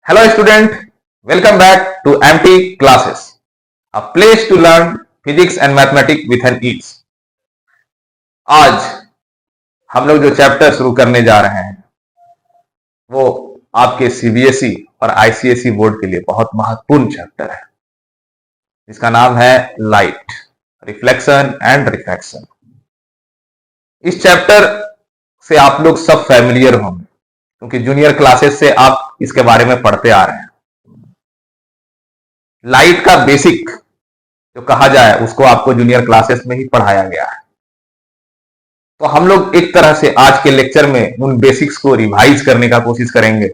Hello student, welcome back to MT classes, a place to learn physics and mathematics with an ease. आज हम लोग जो chapter शुरू करने जा रहे हैं वो आपके सीबीएसई और आईसीएसई बोर्ड के लिए बहुत महत्वपूर्ण चैप्टर है, जिसका नाम है लाइट, रिफ्लेक्शन एंड रिफ्रैक्शन। इस चैप्टर से आप लोग सब फैमिलियर होंगे क्योंकि जूनियर क्लासेस से आप इसके बारे में पढ़ते आ रहे हैं। लाइट का बेसिक जो कहा जाए उसको आपको जूनियर क्लासेस में ही पढ़ाया गया है। तो हम लोग एक तरह से आज के लेक्चर में उन बेसिक्स को रिवाइज करने का कोशिश करेंगे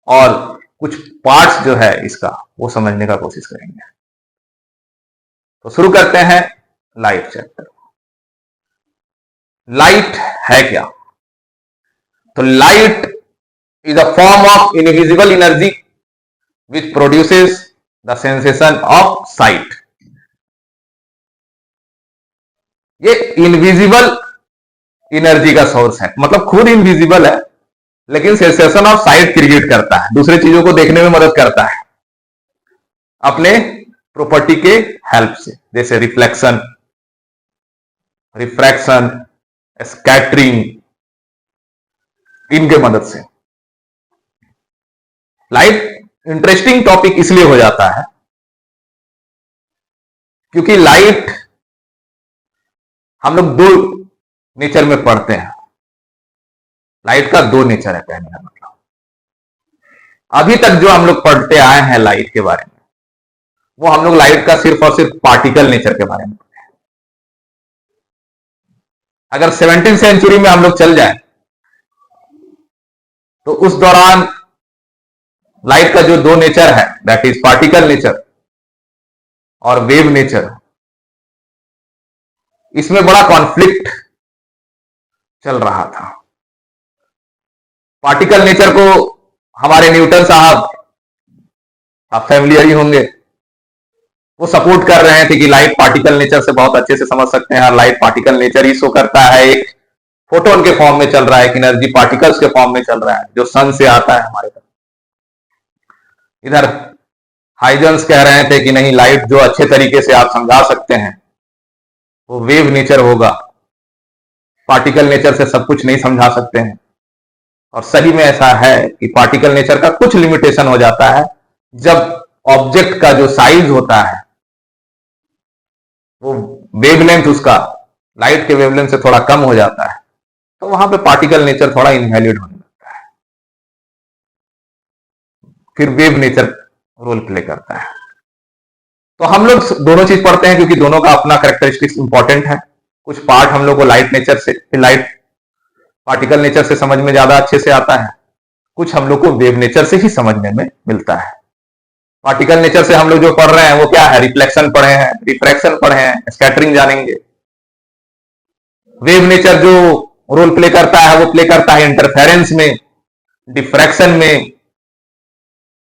और कुछ पार्ट्स जो है इसका वो समझने का कोशिश करेंगे। तो शुरू करते हैं लाइट चैप्टर। लाइट है क्या? तो light is a form of invisible energy which produces the sensation of sight. ये इनविजिबल एनर्जी का सोर्स है, मतलब खुद इनविजिबल है लेकिन सेंसेशन ऑफ साइट क्रिएट करता है, दूसरे चीजों को देखने में मदद करता है अपने प्रॉपर्टी के हेल्प से, जैसे रिफ्लेक्शन, रिफ्रैक्शन, स्कैटरिंग, इनके मदद से। लाइट इंटरेस्टिंग टॉपिक इसलिए हो जाता है क्योंकि लाइट हम लोग दो नेचर में पढ़ते हैं। लाइट का दो नेचर है कहने का मतलब। अभी तक जो हम लोग पढ़ते आए हैं लाइट के बारे में वो हम लोग लाइट का सिर्फ और सिर्फ पार्टिकल नेचर के बारे में पढ़ते हैं। अगर 17वीं सेंचुरी में हम लोग चल जाए तो उस दौरान लाइट का जो दो नेचर है, दैट इज पार्टिकल नेचर और वेव नेचर, इसमें बड़ा कॉन्फ्लिक्ट चल रहा था। पार्टिकल नेचर को हमारे न्यूटन साहब, आप फैमिलियर ही होंगे, वो सपोर्ट कर रहे थे कि लाइट पार्टिकल नेचर से बहुत अच्छे से समझ सकते हैं। लाइट पार्टिकल नेचर ही शो करता है, एक फोटोन के फॉर्म में चल रहा है, एक एनर्जी पार्टिकल्स के फॉर्म में चल रहा है जो सन से आता है हमारे तक। इधर हाइजेंस कह रहे थे कि नहीं, लाइट जो अच्छे तरीके से आप समझा सकते हैं वो वेव नेचर होगा, पार्टिकल नेचर से सब कुछ नहीं समझा सकते हैं। और सही में ऐसा है कि पार्टिकल नेचर का कुछ लिमिटेशन हो जाता है जब ऑब्जेक्ट का जो साइज होता है वो वेवलेंथ उसका लाइट के वेवलेंथ से थोड़ा कम हो जाता है, तो वहां पे पार्टिकल नेचर थोड़ा इनवैलिड होने लगता है, फिर वेव नेचर रोल प्ले करता है। तो हम लोग दोनों चीज पढ़ते हैं क्योंकि दोनों का अपना कैरेक्टरिस्टिक्स इंपॉर्टेंट है। कुछ पार्ट हम लोग को लाइट नेचर से, लाइट पार्टिकल नेचर से समझ में ज्यादा अच्छे से आता है, कुछ हम लोग को वेव नेचर से ही समझने में मिलता है। पार्टिकल नेचर से हम लोग जो पढ़ रहे हैं वो क्या है? रिफ्लेक्शन पढ़े हैं, रिफ्रैक्शन पढ़े हैं, स्कैटरिंग जानेंगे। वेव नेचर जो रोल प्ले करता है वो प्ले करता है इंटरफेरेंस में, डिफ्रैक्शन में,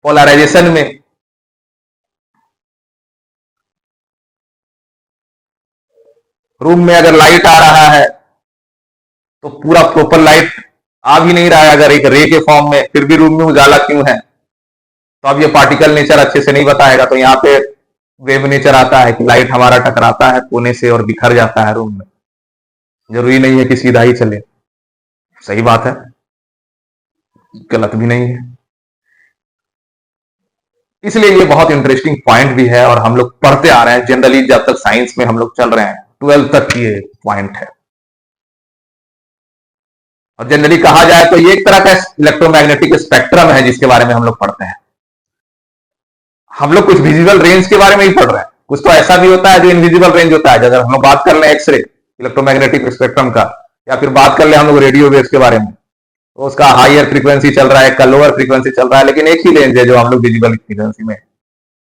पोलराइजेशन में। रूम में अगर लाइट आ रहा है तो पूरा प्रॉपर लाइट आ भी नहीं रहा है अगर एक रे के फॉर्म में, फिर भी रूम में उजाला क्यों है? तो अब ये पार्टिकल नेचर अच्छे से नहीं बताएगा। तो यहाँ पे वेव नेचर आता है कि लाइट हमारा टकराता है कोने से और बिखर जाता है रूम में, जरूरी नहीं है कि सीधा ही चले। सही बात है, गलत भी नहीं है। इसलिए ये बहुत इंटरेस्टिंग पॉइंट भी है और हम लोग पढ़ते आ रहे हैं जनरली, जब तक साइंस में हम लोग चल रहे हैं 12th तक ये पॉइंट है। और जनरली कहा जाए तो ये एक तरह का इलेक्ट्रोमैग्नेटिक स्पेक्ट्रम है जिसके बारे में हम लोग पढ़ते हैं। हम लोग कुछ विजिबल रेंज के बारे में ही पढ़ रहे हैं, कुछ तो ऐसा भी होता है जो इनविजिबल रेंज होता है। अगर हम लोग बात कर ले एक्सरे इलेक्ट्रोमैग्नेटिक स्पेक्ट्रम का, या फिर बात कर ले हम लोग रेडियो वेव्स के बारे में, तो उसका हायर फ्रीक्वेंसी चल रहा है, का लोअर फ्रीक्वेंसी चल रहा है, लेकिन एक ही रेंज है जो हम लोग विजिबल फ्रीक्वेंसी में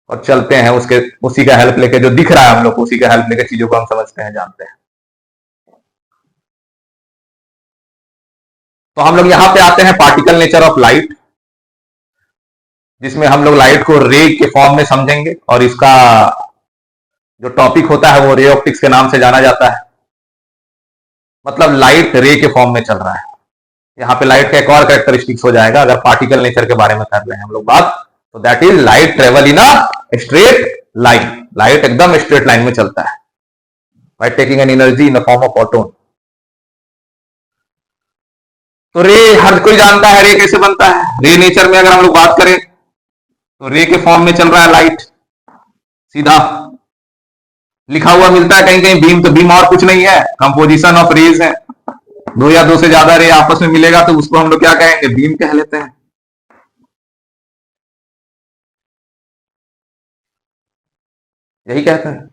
और चलते हैं, उसके उसी का हेल्प लेके, जो दिख रहा है हम लोग उसी का हेल्प लेके चीजों को हम समझते हैं, जानते हैं। तो हम लोग यहां पे आते हैं पार्टिकल नेचर ऑफ लाइट, जिसमें हम लोग लाइट को रे के फॉर्म में समझेंगे और इसका जो टॉपिक होता है वो रे ऑप्टिक्स के नाम से जाना जाता है। मतलब लाइट रे के फॉर्म में चल रहा है, यहाँ पे लाइट का एक और कैरेक्टरिस्टिक्स हो जाएगा अगर पार्टिकल नेचर के बारे में कर रहे हैं हम लोग बात, तो that is light travel in a straight line. Light एकदम स्ट्रेट लाइन में चलता है by taking an energy in the form of photon. तो रे हर कोई जानता है रे कैसे बनता है। रे नेचर में अगर हम लोग बात करें तो रे के फॉर्म में चल रहा है लाइट, सीधा लिखा हुआ मिलता है कहीं कहीं बीम, तो बीम और कुछ नहीं है, कंपोजिशन ऑफ रेज है। दो या दो से ज्यादा रे आपस में मिलेगा तो उसको हम लोग क्या कहेंगे, बीम कह लेते हैं। यही कहते हैं।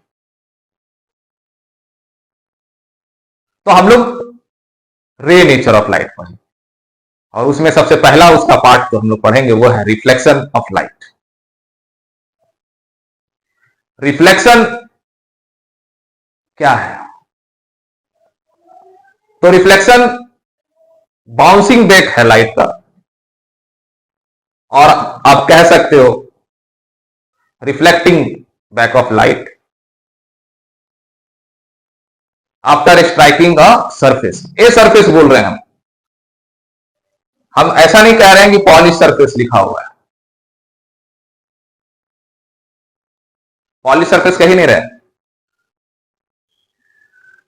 तो हम लोग रे नेचर ऑफ लाइट पढ़ेंगे और उसमें सबसे पहला उसका पार्ट जो हम लोग पढ़ेंगे वो है रिफ्लेक्शन ऑफ लाइट। रिफ्लेक्शन क्या है? तो रिफ्लेक्शन बाउंसिंग बैक है लाइट का, और आप कह सकते हो reflecting back of light after striking a surface. A surface बोल रहे हैं हम ऐसा नहीं कह रहे हैं कि पॉलिश सरफेस लिखा हुआ है, पॉलिश सरफेस कह ही नहीं रहे।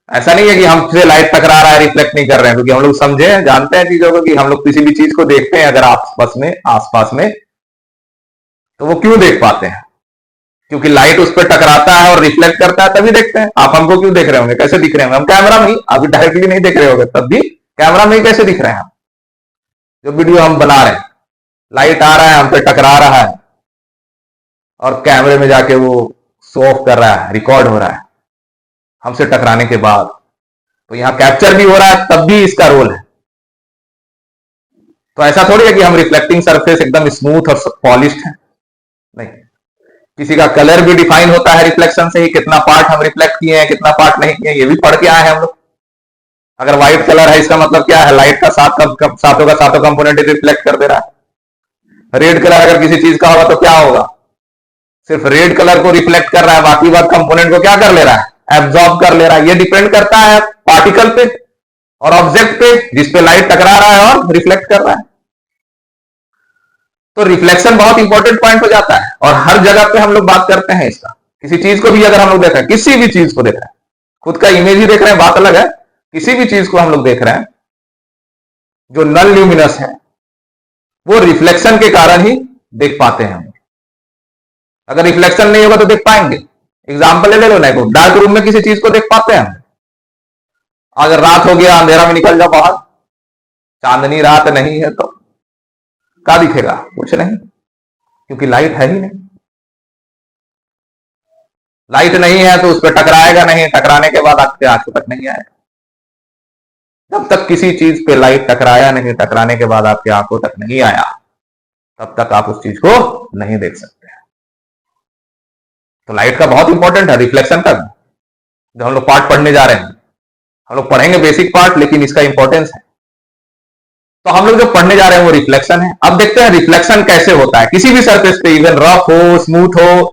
ऐसा नहीं है कि हमसे लाइट टकरा रहा है रिफ्लेक्ट नहीं कर रहे हैं, क्योंकि हम लोग समझे जानते हैं चीजों को कि हम लोग किसी भी चीज को देखते हैं अगर आसपास में तो वो क्यों देख पाते हैं, क्योंकि लाइट उस पर टकराता है और रिफ्लेक्ट करता है तभी देखते हैं। आप हमको क्यों देख रहे होंगे, कैसे दिख रहे होंगे? हम कैमरा में ही, अभी डायरेक्टली नहीं देख रहे होंगे तब भी कैमरा में ही कैसे दिख रहे हैं। जो वीडियो हम बना रहे हैं, लाइट आ रहा है हम पे टकरा रहा है और कैमरे में जाके वो शो ऑफ कर रहा है, रिकॉर्ड हो रहा है हमसे टकराने के बाद, तो यहां कैप्चर भी हो रहा है तब भी इसका रोल है। तो ऐसा थोड़ी है कि हम रिफ्लेक्टिंग सरफेस एकदम स्मूथ और पॉलिश्ड है, नहीं। किसी का कलर भी डिफाइन होता है रिफ्लेक्शन से ही, कितना पार्ट हम रिफ्लेक्ट किए हैं कितना पार्ट नहीं किए, ये भी पढ़ के आए हैं हम लोग। अगर व्हाइट कलर है इसका मतलब क्या है, लाइट का सातों कंपोनेंट रिफ्लेक्ट कर दे रहा है। रेड कलर अगर किसी चीज का होगा तो क्या होगा, सिर्फ रेड कलर को रिफ्लेक्ट कर रहा है, बाकी बात कंपोनेंट को क्या कर ले रहा है, एब्जॉर्ब कर ले रहा है। ये डिपेंड करता है पार्टिकल पे और ऑब्जेक्ट पे जिसपे लाइट टकरा रहा है और रिफ्लेक्ट कर रहा है। तो रिफ्लेक्शन बहुत इंपॉर्टेंट पॉइंट हो जाता है और हर जगह पे हम लोग बात करते हैं इसका। किसी चीज को भी अगर हम लोग देख रहे हैं, किसी भी चीज को देख रहे हैं, खुद का इमेज ही देख रहे हैं बात अलग है, किसी भी चीज को हम लोग देख रहे हैं जो नॉन ल्यूमिनस है वो रिफ्लेक्शन के कारण ही देख पाते हैं हम। अगर रिफ्लेक्शन नहीं होगा तो देख पाएंगे? एग्जाम्पल ले लो ना, डार्क रूम में किसी चीज को देख पाते हैं? अगर रात हो गया अंधेरा में निकल जाओ बाहर, चांदनी रात नहीं है तो क्या दिखेगा, कुछ नहीं, क्योंकि लाइट है ही नहीं। लाइट नहीं है तो उस पर टकराएगा नहीं, टकराने के बाद आपके आंखों तक नहीं आएगा। जब तक किसी चीज पे लाइट टकराया नहीं, टकराने के बाद आपके आंखों तक नहीं आया, तब तक आप उस चीज को नहीं देख सकते। तो लाइट का बहुत इंपॉर्टेंट है रिफ्लेक्शन का। जो हम लोग पार्ट पढ़ने जा रहे हैं, हम लोग पढ़ेंगे बेसिक पार्ट, लेकिन इसका इंपॉर्टेंस है। तो हम लोग जो पढ़ने जा रहे हैं वो रिफ्लेक्शन है। अब देखते हैं रिफ्लेक्शन कैसे होता है किसी भी सरफेस पे, इवन रफ हो स्मूथ हो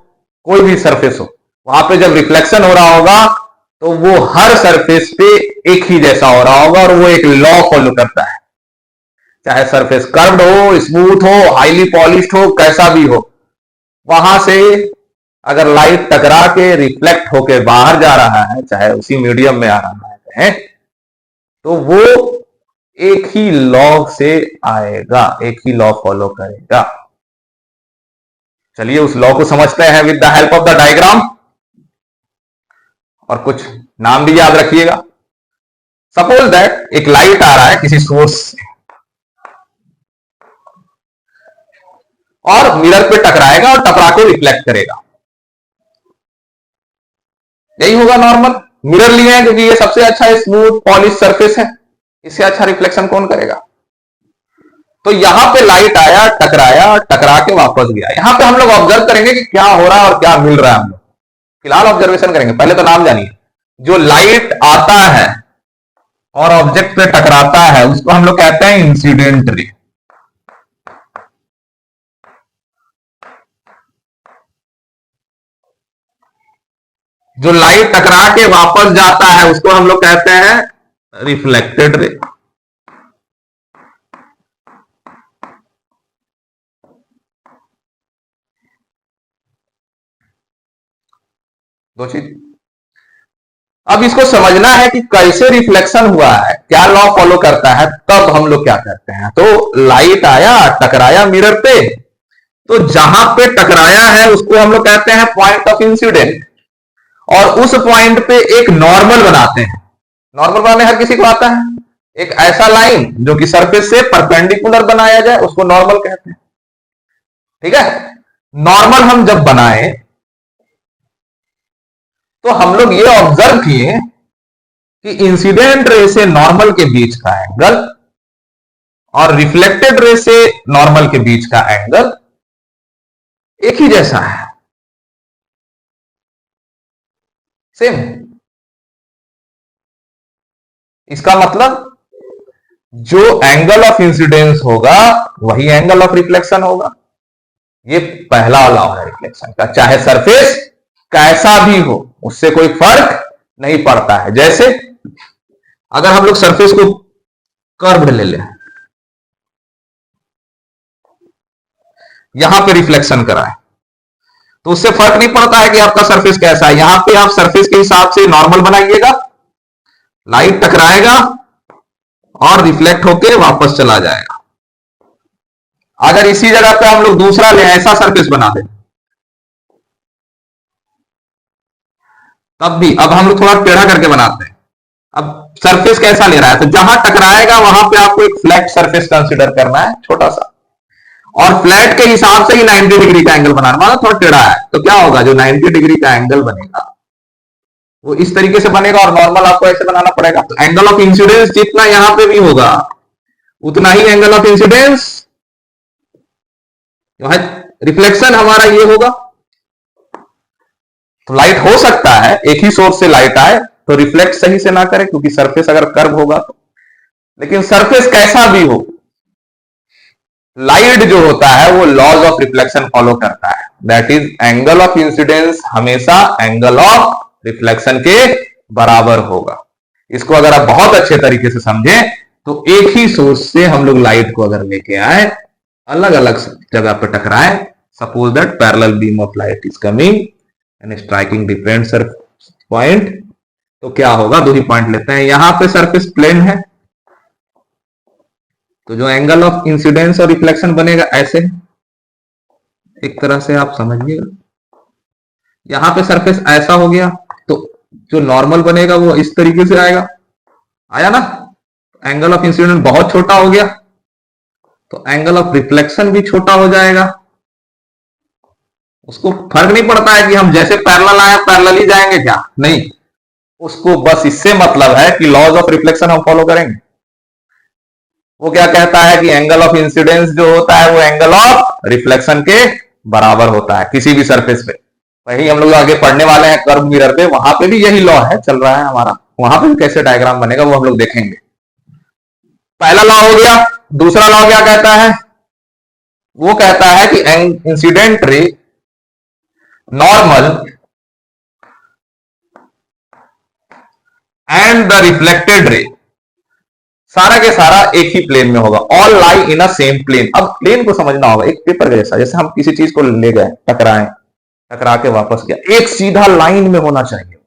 कोई भी सरफेस हो, वहां पे जब रिफ्लेक्शन हो रहा होगा तो वो हर सरफेस पे एक ही जैसा हो रहा होगा और वो एक लॉ फॉलो करता है। चाहे सरफेस कर्व्ड हो, स्मूथ हो, हाईली पॉलिश्ड हो, कैसा भी हो, वहां से अगर लाइट टकरा के रिफ्लेक्ट होके बाहर जा रहा है, चाहे उसी मीडियम में आ रहा है, तो वो एक ही लॉ से आएगा, एक ही लॉ फॉलो करेगा। चलिए उस लॉ को समझते हैं with the help of the diagram, और कुछ नाम भी याद रखिएगा। सपोज दैट एक लाइट आ रहा है किसी सोर्स से और मिरर पे टकराएगा और टकरा के रिफ्लेक्ट करेगा। यही होगा नॉर्मल। मिरर लिए हैं क्योंकि ये सबसे अच्छा स्मूथ पॉलिश सरफेस है, इससे अच्छा रिफ्लेक्शन कौन करेगा। तो यहां पे लाइट आया, टकराया, टकरा के वापस गया। यहां पे हम लोग ऑब्जर्व करेंगे कि क्या हो रहा है और क्या मिल रहा है। हम लोग फिलहाल ऑब्जर्वेशन करेंगे। पहले तो नाम जानिए। जो लाइट आता है और ऑब्जेक्ट पे टकराता है उसको हम लोग कहते हैं इंसिडेंट रे। जो लाइट टकरा के वापस जाता है उसको हम लोग कहते हैं रिफ्लेक्टेड रे। दो चीज। अब इसको समझना है कि कैसे रिफ्लेक्शन हुआ है, क्या लॉ फॉलो करता है, तब हम लोग क्या करते हैं। तो लाइट आया, टकराया मिरर पे, तो जहां पे टकराया है उसको हम लोग कहते हैं पॉइंट ऑफ इंसिडेंट, और उस पॉइंट पे एक नॉर्मल बनाते हैं। नॉर्मल बनाने हर किसी को आता है। एक ऐसा लाइन जो कि सरफेस से परपेंडिकुलर बनाया जाए उसको नॉर्मल कहते हैं। ठीक है, नॉर्मल हम जब बनाए तो हम लोग ये ऑब्जर्व किए कि इंसिडेंट रे से नॉर्मल के बीच का एंगल और रिफ्लेक्टेड रे से नॉर्मल के बीच का एंगल एक ही जैसा है, सेम। इसका मतलब जो एंगल ऑफ इंसिडेंस होगा वही एंगल ऑफ रिफ्लेक्शन होगा। ये पहला लॉ है रिफ्लेक्शन का। चाहे सरफेस कैसा भी हो उससे कोई फर्क नहीं पड़ता है। जैसे अगर हम लोग सरफेस को कर्व्ड ले लें, यहां पे रिफ्लेक्शन कराए, तो उससे फर्क नहीं पड़ता है कि आपका सरफेस कैसा है। यहां पे आप सरफेस के हिसाब से नॉर्मल बनाइएगा, लाइट टकराएगा और रिफ्लेक्ट होके वापस चला जाएगा। अगर इसी जगह पे हम लोग दूसरा ले, ऐसा सरफेस बना दें, तब भी अब हम लोग थोड़ा टेढ़ा करके बनाते हैं। अब सरफेस कैसा ले रहा है, तो जहां टकराएगा वहां पे आपको एक फ्लैट सरफेस कंसीडर करना है, छोटा सा, और फ्लैट के हिसाब से ही 90 डिग्री का एंगल बनाना। मतलब थोड़ा टेढ़ा है तो क्या होगा, जो 90 डिग्री का एंगल बनेगा वो इस तरीके से बनेगा, और नॉर्मल आपको ऐसे बनाना पड़ेगा। तो एंगल ऑफ इंसिडेंस जितना यहां पे भी होगा उतना ही एंगल ऑफ इंसिडेंस, रिफ्लेक्शन हमारा ये होगा। तो लाइट हो सकता है एक ही सोर्स से लाइट आए तो रिफ्लेक्ट सही से ना करे, क्योंकि सरफेस अगर कर्व होगा तो, लेकिन सरफेस कैसा भी हो, लाइट जो होता है वो लॉज ऑफ रिफ्लेक्शन फॉलो करता है। That is angle of incidence हमेशा एंगल ऑफ रिफ्लेक्शन के बराबर होगा। इसको अगर आप बहुत अच्छे तरीके से समझें तो एक ही सोर्स से हम लोग लाइट को अगर लेके आए, अलग अलग जगह पर टकराए, suppose that parallel beam of light is coming and striking different surface point, तो क्या होगा, दो ही पॉइंट लेते हैं। यहां पे सरफेस प्लेन है तो जो एंगल ऑफ इंसिडेंस और रिफ्लेक्शन बनेगा ऐसे, एक तरह से आप समझिएगा। यहां पे सरफेस ऐसा हो गया तो जो नॉर्मल बनेगा वो इस तरीके से आएगा, आया ना। एंगल ऑफ इंसिडेंस बहुत छोटा हो गया तो एंगल ऑफ रिफ्लेक्शन भी छोटा हो जाएगा। उसको फर्क नहीं पड़ता है कि हम जैसे पैरेलल आए पैरेलल ही जाएंगे, क्या नहीं, उसको बस इससे मतलब है कि लॉज ऑफ रिफ्लेक्शन हम फॉलो करेंगे। वो क्या कहता है कि एंगल ऑफ इंसिडेंस जो होता है वो एंगल ऑफ रिफ्लेक्शन के बराबर होता है किसी भी सरफेस पे। वही हम लोग आगे पढ़ने वाले हैं कर्व मिरर पे, वहां पे भी यही लॉ है चल रहा है हमारा। वहां पे भी कैसे डायग्राम बनेगा वो हम लोग देखेंगे। पहला लॉ हो गया। दूसरा लॉ क्या कहता है, वो कहता है कि incident ray normal and the reflected ray सारा के सारा एक ही प्लेन में होगा। All lie in a same plane. अब प्लेन को समझना होगा, एक पेपर जैसा, जैसे हम किसी चीज को ले गए, टकराए, टकरा के वापस गया, एक सीधा लाइन में होना चाहिए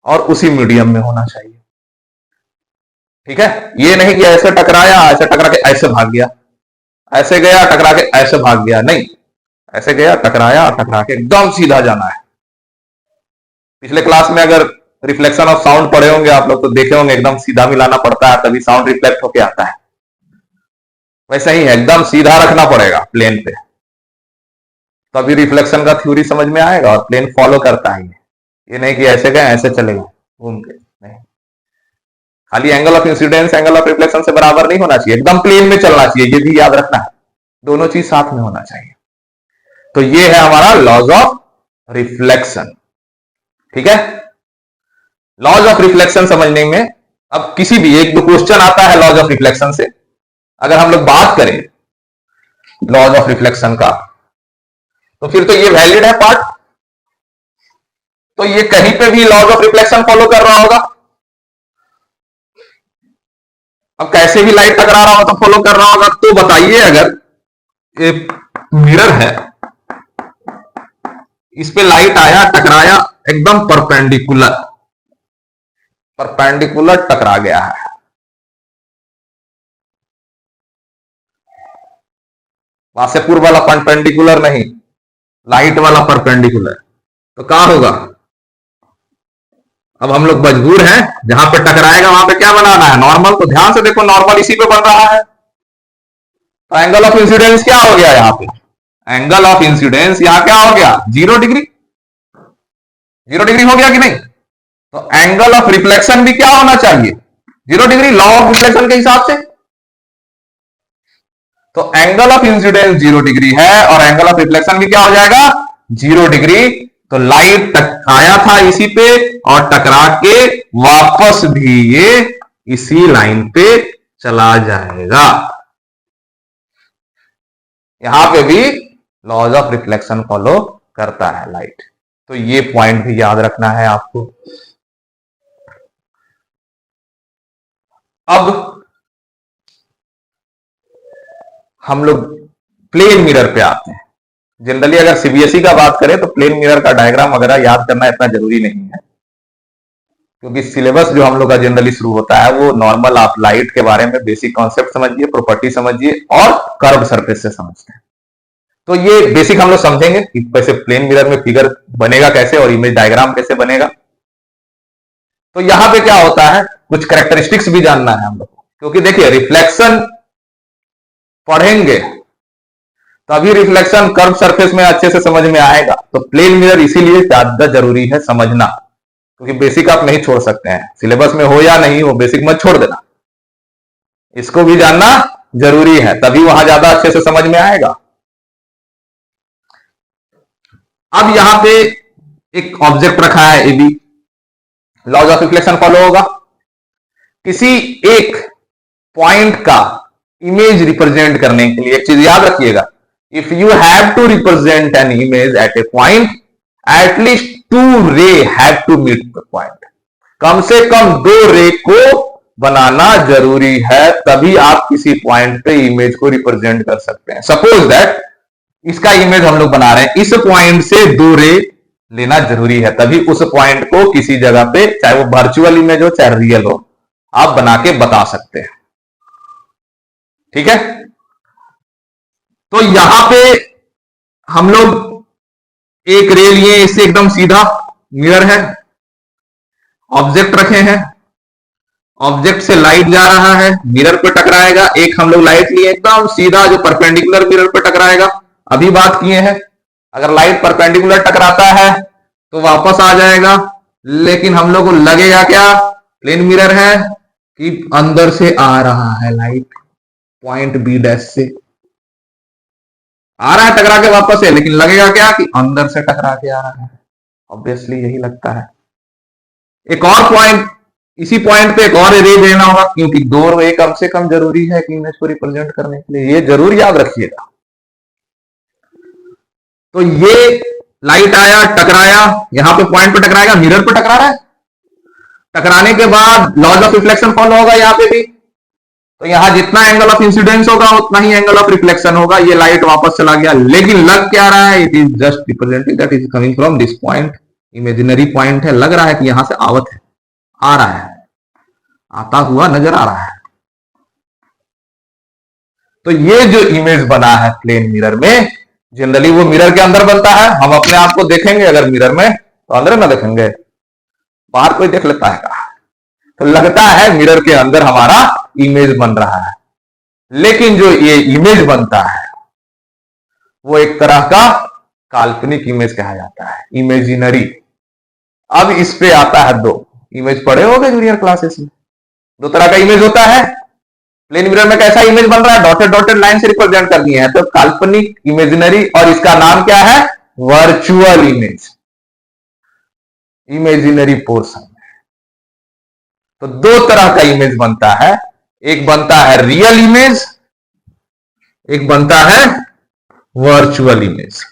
और उसी मीडियम में होना चाहिए। ठीक है, ये नहीं कि ऐसे टकराया, ऐसे टकरा के ऐसे भाग गया, ऐसे गया टकरा के ऐसे भाग गया, नहीं, ऐसे गया टकराया टकरा के एकदम सीधा जाना है। पिछले क्लास में अगर रिफ्लेक्शन ऑफ साउंड पढ़े होंगे आप लोग तो देखे होंगे, एकदम सीधा मिलाना पड़ता है तभी साउंड रिफ्लेक्ट होके आता है। वैसा ही है, एकदम सीधा रखना पड़ेगा प्लेन पे, तभी रिफ्लेक्शन का थ्योरी समझ में आएगा और प्लेन फॉलो करता है। ये नहीं कि ऐसे गए ऐसे चले गए घूम के, नहीं। खाली angle of incidence angle of reflection से बराबर नहीं होना चाहिए, एकदम प्लेन में चलना चाहिए, ये भी याद रखना है, दोनों चीज साथ में होना चाहिए। तो ये है हमारा लॉज ऑफ रिफ्लेक्शन। ठीक है, लॉज ऑफ रिफ्लेक्शन समझने में अब किसी भी एक दो क्वेश्चन आता है लॉज ऑफ रिफ्लेक्शन से। अगर हम लोग बात करें लॉज ऑफ रिफ्लेक्शन का तो फिर तो ये वैलिड है पार्ट, तो ये कहीं पे भी लॉज ऑफ रिफ्लेक्शन फॉलो कर रहा होगा। अब कैसे भी लाइट टकरा रहा हो तो फॉलो कर रहा होगा। तो बताइए, अगर एक मिरर है, इस पे लाइट आया टकराया एकदम परपेंडिकुलर, परपेंडिकुलर टकरा गया है। वहां से पूर्व वाला परपेंडिकुलर नहीं, लाइट वाला परपेंडिकुलर, तो क्या होगा? अब हम लोग मजबूर हैं, जहां पे टकराएगा वहां पे क्या बनाना है? नॉर्मल। तो ध्यान से देखो, नॉर्मल इसी पे बन रहा है, तो एंगल ऑफ इंसिडेंस क्या हो गया यहाँ पे? एंगल ऑफ इंसिडेंस यहां क्या हो गया? 0 डिग्री। 0 डिग्री हो गया कि नहीं? तो एंगल ऑफ रिफ्लेक्शन भी क्या होना चाहिए? 0 डिग्री, लॉ ऑफ रिफ्लेक्शन के हिसाब से। तो एंगल ऑफ इंसिडेंस 0 डिग्री है और एंगल ऑफ रिफ्लेक्शन भी क्या हो जाएगा? 0 डिग्री। तो लाइट आया था इसी पे और टकरा के वापस भी ये इसी लाइन पे चला जाएगा। यहां पे भी लॉज ऑफ रिफ्लेक्शन फॉलो करता है लाइट। तो ये पॉइंट भी याद रखना है आपको। अब हम लोग प्लेन मिरर पे आते हैं। जनरली अगर सीबीएसई का बात करें तो प्लेन मिरर का डायग्राम वगैरह याद करना इतना जरूरी नहीं है, क्योंकि सिलेबस जो हम लोग का जनरली शुरू होता है वो नॉर्मल आप लाइट के बारे में बेसिक कॉन्सेप्ट समझिए, प्रॉपर्टी समझिए और कर्व सरफेस से समझते हैं। तो ये बेसिक हम लोग समझेंगे कि कैसे प्लेन मिरर में फिगर बनेगा कैसे और इमेज डायग्राम कैसे बनेगा। तो यहां पे क्या होता है, कुछ कैरेक्टरिस्टिक्स भी जानना है हम लोग को, क्योंकि देखिए रिफ्लेक्शन पढ़ेंगे तभी रिफ्लेक्शन कर्व सरफेस में अच्छे से समझ में आएगा। तो प्लेन मिरर इसीलिए ज्यादा जरूरी है समझना, क्योंकि बेसिक आप नहीं छोड़ सकते हैं, सिलेबस में हो या नहीं हो बेसिक मत छोड़ देना, इसको भी जानना जरूरी है, तभी वहां ज्यादा अच्छे से समझ में आएगा। अब यहां पे एक ऑब्जेक्ट रखा है AB, laws of reflection follow होगा। किसी एक पॉइंट का इमेज रिप्रेजेंट करने के लिए एक चीज याद रखिएगा, if you have to represent an image at a point, at least 2 ray have to meet the point. कम से कम 2 रे को बनाना जरूरी है, तभी आप किसी पॉइंट पे इमेज को रिप्रेजेंट कर सकते हैं। सपोज दैट इसका इमेज हम लोग बना रहे हैं, इस पॉइंट से 2 रे लेना जरूरी है, तभी उस पॉइंट को किसी जगह पे, चाहे वो वर्चुअल इमेज हो चाहे रियल हो, आप बना के बता सकते हैं। ठीक है, तो यहां पे हम लोग एक रे लिए, इससे एकदम सीधा मिरर है, ऑब्जेक्ट रखे हैं, ऑब्जेक्ट से लाइट जा रहा है, मिरर पे टकराएगा। एक हम लोग लाइट लिए एकदम सीधा जो परपेंडिकुलर मिरर पे टकराएगा, अभी बात किए हैं, अगर लाइट परपेंडिकुलर टकराता है तो वापस आ जाएगा, लेकिन हम लोग को लगेगा क्या, प्लेन मिरर है कि अंदर से आ रहा है लाइट, पॉइंट बी डैश से आ रहा है टकरा के वापस है, लेकिन लगेगा क्या कि अंदर से टकरा के आ रहा है। ऑब्वियसली यही लगता है। एक और पॉइंट, इसी पॉइंट पे एक और रे देना होगा, क्योंकि 2 रे कम से कम जरूरी है कि इमेज को रिप्रेजेंट करने के लिए, ये जरूर याद रखिएगा। तो ये लाइट आया, टकराया, यहां पे पॉइंट पे टकराएगा, मिरर पे टकरा रहा है, टकराने के बाद लॉज ऑफ रिफ्लेक्शन फॉलो होगा यहां पे भी। तो यहां जितना एंगल ऑफ इंसिडेंस होगा उतना ही एंगल ऑफ रिफ्लेक्शन होगा। ये लाइट वापस चला गया, लेकिन लग क्या रहा है, it is just representing that is coming from this point, imaginary point है, लग रहा है कि यहां से आवत है, आ रहा है, आता हुआ नजर आ रहा है। तो ये जो इमेज बना है प्लेन मिरर में, जनरली वो मिरर के अंदर बनता है। हम अपने आप को देखेंगे अगर मिरर में, तो अंदर ना देखेंगे, बाहर कोई देख लेता है का? तो लगता है मिरर के अंदर हमारा इमेज बन रहा है, लेकिन जो ये इमेज बनता है वो एक तरह का काल्पनिक इमेज कहा जाता है, इमेजिनरी। अब इस पे आता है 2 इमेज, पढ़े होंगे जूनियर क्लासेस में, 2 तरह का इमेज होता है। प्लेन मिरर में कैसा इमेज बन रहा है, डॉटेड डॉटेड लाइन से रिप्रेजेंट कर दिए हैं, तो काल्पनिक, इमेजिनरी, और इसका नाम क्या है, वर्चुअल इमेज, इमेजिनरी पोर्शन। तो 2 तरह का इमेज बनता है, एक बनता है रियल इमेज, एक बनता है वर्चुअल इमेज।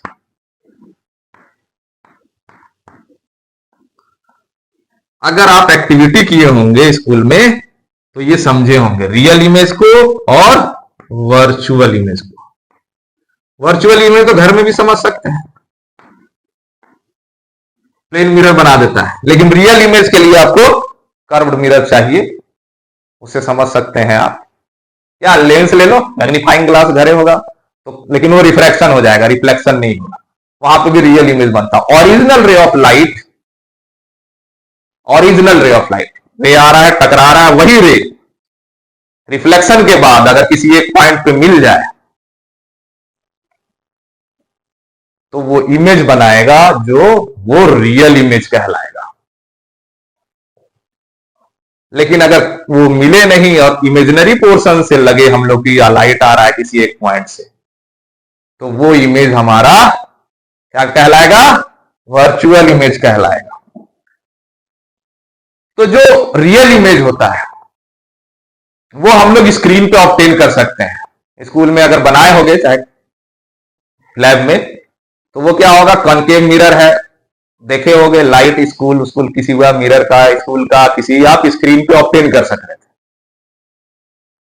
अगर आप एक्टिविटी किए होंगे स्कूल में तो ये समझे होंगे रियल इमेज को और वर्चुअल इमेज को। वर्चुअल इमेज तो घर में भी समझ सकते हैं, प्लेन मिरर बना देता है। लेकिन रियल इमेज के लिए आपको कर्व्ड मिरर चाहिए, उसे समझ सकते हैं आप। या लेंस ले लो, मैग्नीफाइंग ग्लास घरे होगा तो, लेकिन वो रिफ्रैक्शन हो जाएगा, रिफ्लेक्शन नहीं होगा, वहां पे भी रियल इमेज बनता। Original ray of light, original ray of light, रे आ रहा है, टकरा रहा है, वही रे रिफ्लेक्शन के बाद अगर किसी एक पॉइंट पे मिल जाए तो वो इमेज बनाएगा, जो वो रियल इमेज कहलाएगा। लेकिन अगर वो मिले नहीं और इमेजिनरी पोर्शन से लगे हम लोग की, या लाइट आ रहा है किसी एक पॉइंट से, तो वो इमेज हमारा क्या कहलाएगा? वर्चुअल इमेज कहलाएगा। तो जो रियल इमेज होता है वो हम लोग स्क्रीन पे ऑब्टेन कर सकते हैं। स्कूल में अगर बनाए होंगे चाहे लैब में, तो वो क्या होगा? कॉनकेव मिरर है, देखे होंगे, लाइट स्कूल किसी हुआ मिरर का, स्कूल का किसी, आप स्क्रीन पे ऑब्टेन कर सकते थे।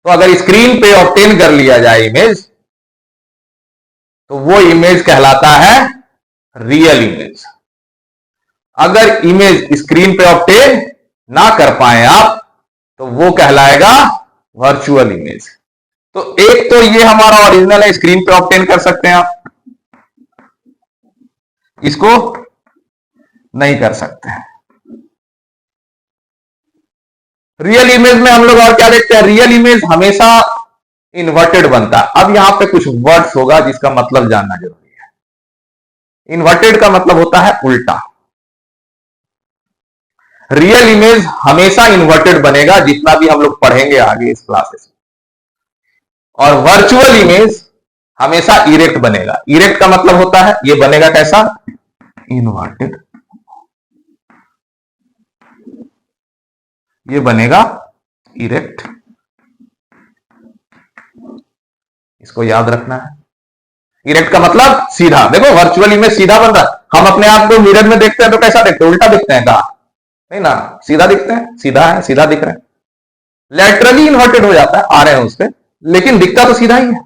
तो अगर स्क्रीन पे ऑब्टेन कर लिया जाए इमेज, तो वो इमेज कहलाता है रियल इमेज। अगर इमेज स्क्रीन पे ऑब्टेन ना कर पाए आप, तो वो कहलाएगा वर्चुअल इमेज। तो एक तो ये हमारा ओरिजिनल है, स्क्रीन पे ऑब्टेन कर सकते हैं आप, इसको नहीं कर सकते। रियल इमेज में हम लोग और क्या देखते हैं? रियल इमेज हमेशा इन्वर्टेड बनता है। अब यहां पे कुछ वर्ड्स होगा जिसका मतलब जानना जरूरी है। इन्वर्टेड का मतलब होता है उल्टा। रियल इमेज हमेशा इन्वर्टेड बनेगा, जितना भी हम लोग पढ़ेंगे आगे इस क्लासेस में। और वर्चुअल इमेज हमेशा इरेक्ट बनेगा। इरेक्ट का मतलब होता है ये बनेगा कैसा? इन्वर्टेड। ये बनेगा इरेक्ट, इसको याद रखना है। इरेक्ट का मतलब सीधा। देखो वर्चुअल इमेज सीधा बन रहा है, हम अपने आप को मिरर में देखते हैं तो कैसा देखते हैं? उल्टा दिखते हैं। कहा नहीं ना, सीधा दिखते हैं, सीधा है, सीधा दिख रहे हैं। लैटरली इन्वर्टेड हो जाता है, आ रहे हैं उस पर, लेकिन दिखता तो सीधा ही है।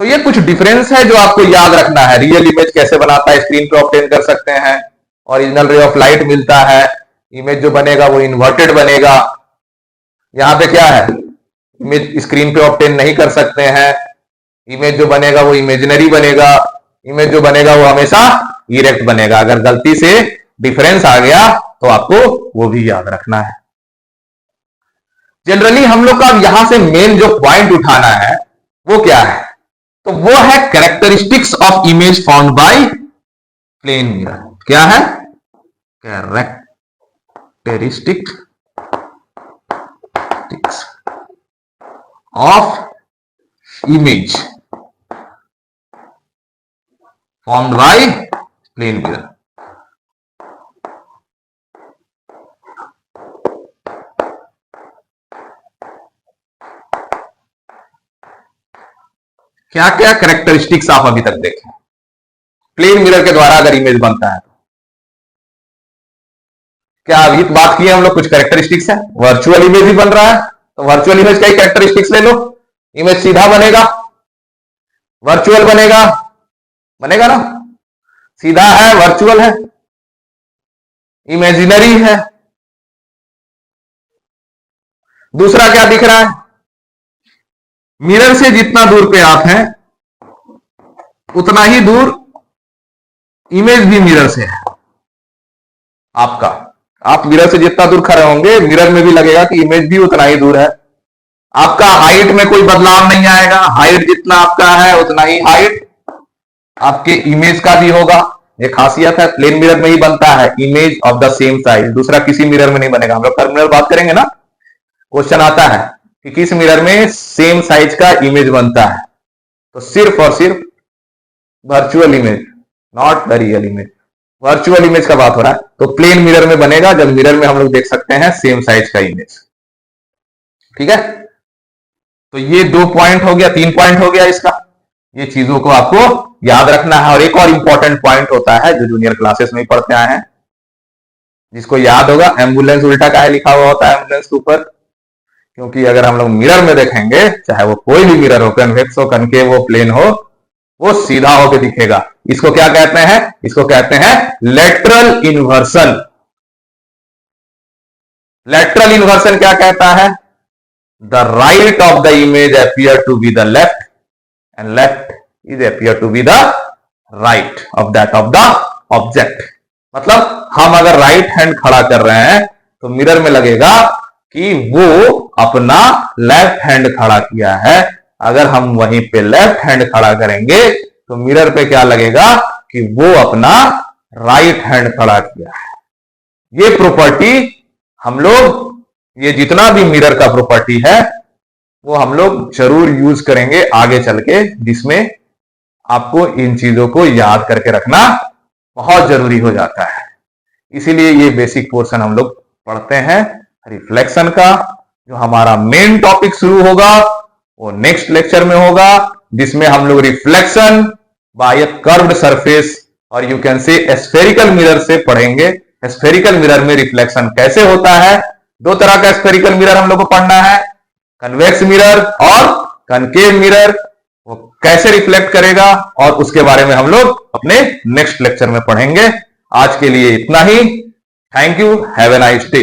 तो ये कुछ डिफरेंस है जो आपको याद रखना है। रियल इमेज कैसे बनाता है? स्क्रीन पे ऑब्टेन कर सकते हैं, ओरिजिनल रे ऑफ लाइट मिलता है, इमेज जो बनेगा वो इन्वर्टेड बनेगा। यहां पे क्या है? इमेज स्क्रीन पे ऑब्टेन नहीं कर सकते हैं, इमेज जो बनेगा वो इमेजिनरी बनेगा, इमेज जो बनेगा वो हमेशा इरेक्ट बनेगा। अगर गलती से डिफरेंस आ गया तो आपको वो भी याद रखना है। जनरली हम लोग का यहां से मेन जो पॉइंट उठाना है वो क्या है? तो वो है characteristics of image found by plane mirror. क्या है? Characteristics of image found by plane mirror. क्या क्या कैरेक्टरिस्टिक्स आप अभी तक देखें? प्लेन मिरर के द्वारा अगर इमेज बनता है तो क्या अभी बात की है हम लोग? कुछ कैरेक्टरिस्टिक्स है। वर्चुअल इमेज भी बन रहा है, तो वर्चुअल इमेज का ही कैरेक्टरिस्टिक्स ले लो। इमेज सीधा बनेगा, वर्चुअल बनेगा, बनेगा ना? सीधा है, वर्चुअल है, इमेजिनरी है। दूसरा क्या दिख रहा है? मिरर से जितना दूर पे आप हैं उतना ही दूर इमेज भी मिरर से है आपका। आप मिरर से जितना दूर खड़े होंगे, मिरर में भी लगेगा कि इमेज भी उतना ही दूर है। आपका हाइट में कोई बदलाव नहीं आएगा, हाइट जितना आपका है उतना ही हाइट आपके इमेज का भी होगा। ये खासियत है, प्लेन मिरर में ही बनता है image of the same size, दूसरा किसी मिरर में नहीं बनेगा। हम लोग कर्व मिरर बात करेंगे ना, क्वेश्चन आता है कि किस मिरर में सेम साइज का इमेज बनता है, तो सिर्फ और सिर्फ virtual image, not the real image. Virtual image का बात हो रहा है, तो प्लेन मिरर में बनेगा जब मिरर में हम लोग देख सकते हैं सेम साइज का इमेज। ठीक है, तो ये 2 पॉइंट हो गया, 3 पॉइंट हो गया इसका। ये चीजों को आपको याद रखना है। और एक और इंपॉर्टेंट पॉइंट होता है जो जूनियर क्लासेस में पढ़ते आए हैं, जिसको याद होगा, एम्बुलेंस उल्टा काहे लिखा हुआ होता है एम्बुलेंस के ऊपर? क्योंकि अगर हम लोग मिरर में देखेंगे, चाहे वो कोई भी मिरर हो, कन्वेक्स हो, कनकेव हो, प्लेन हो, वो सीधा होके दिखेगा। इसको क्या कहते हैं? इसको कहते हैं लेटरल इन्वर्सन। लेटरल इन्वर्सन क्या कहता है? The right of the image appear to be the left and left is appear to be the right of that of the object। मतलब हम अगर राइट हैंड खड़ा कर रहे हैं तो मिरर में लगेगा कि वो अपना लेफ्ट हैंड खड़ा किया है। अगर हम वहीं पे लेफ्ट हैंड खड़ा करेंगे तो मिरर पे क्या लगेगा कि वो अपना राइट हैंड खड़ा किया है। ये प्रॉपर्टी हम लोग, ये जितना भी मिरर का प्रॉपर्टी है वो हम लोग जरूर यूज करेंगे आगे चल के, जिसमें आपको इन चीजों को याद करके रखना बहुत जरूरी हो जाता है। इसीलिए ये बेसिक पोर्शन हम लोग पढ़ते हैं रिफ्लेक्शन का। जो हमारा मेन टॉपिक शुरू होगा वो नेक्स्ट लेक्चर में होगा, जिसमें हम लोग reflection by a curved surface और you can say spherical mirror से पढ़ेंगे। स्फेरिकल मिरर में रिफ्लेक्शन कैसे होता है। दो तरह का स्फेरिकल मिरर हम लोग को पढ़ना है, कन्वेक्स मिरर और कनकेव मिरर। वो कैसे रिफ्लेक्ट करेगा और उसके बारे में हम लोग अपने नेक्स्ट लेक्चर में पढ़ेंगे। आज के लिए इतना ही। Thank you, have a nice day.